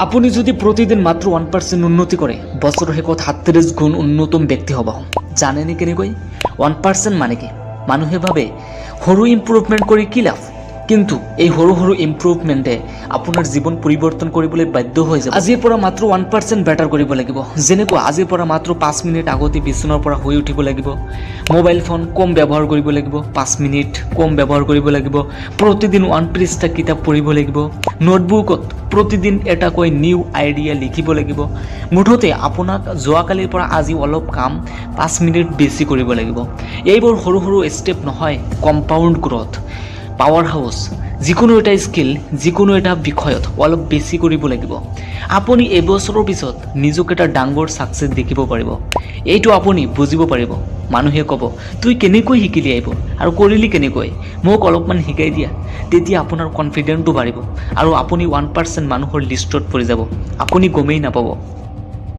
আপুনি যদি প্ৰতিদিন মাত্ৰ 1% উন্নতি কৰে বছৰৰ শেষত 37 গুণ উন্নতম ব্যক্তি হ'ব। জানেনে কেনেকৈ? 1% মানে কি? মানুহে ভাবে সৰু ইম্প্ৰুভমেণ্ট কৰি কি লাভ, কিন্তু এই সৰু সৰু ইম্প্ৰুভমেণ্টে আপোনাৰ জীৱন পৰিৱৰ্তন কৰিবলৈ বাধ্য হৈ যাব। আজিৰ পৰা মাত্ৰ 1% বেটাৰ কৰিব লাগিব। যেনেকুৱা আজিৰ পৰা মাত্ৰ 5 মিনিট আগতে বিচনাৰ পৰা শুই উঠিব লাগিব, মোবাইল ফোন কম ব্যৱহাৰ কৰিব লাগিব, 5 মিনিট কম ব্যৱহাৰ কৰিব লাগিব, প্ৰতিদিন 1 পৃষ্ঠা কিতাপ পঢ়িব লাগিব, নোটবুকত প্ৰতিদিন এটাকৈ নিউ আইডিয়া লিখিব লাগিব। মুঠতে আপোনাক যোৱাকালিৰ পৰা আজি অলপ কাম 5 মিনিট বেছি কৰিব লাগিব। এইবোৰ সৰু সৰু ষ্টেপ নহয়, কম্পাউণ্ড গ্ৰথ, পাৱাৰ হাউচ। যিকোনো এটা স্কিল, যিকোনো এটা বিষয়ত অলপ বেছি কৰিব লাগিব। আপুনি এবছৰৰ পিছত নিজক এটা ডাঙৰ ছাকচেছ দেখিব পাৰিব। এইটো আপুনি বুজিব পাৰিব। মানুহে ক'ব, তুই কেনেকৈ শিকিলি এইবোৰ আৰু কৰিলি কেনেকৈ, মোক অলপমান শিকাই দিয়া। তেতিয়া আপোনাৰ কনফিডেন্সটো বাঢ়িব আৰু আপুনি 1% মানুহৰ লিষ্টত পৰি যাব, আপুনি গমেই নাপাব।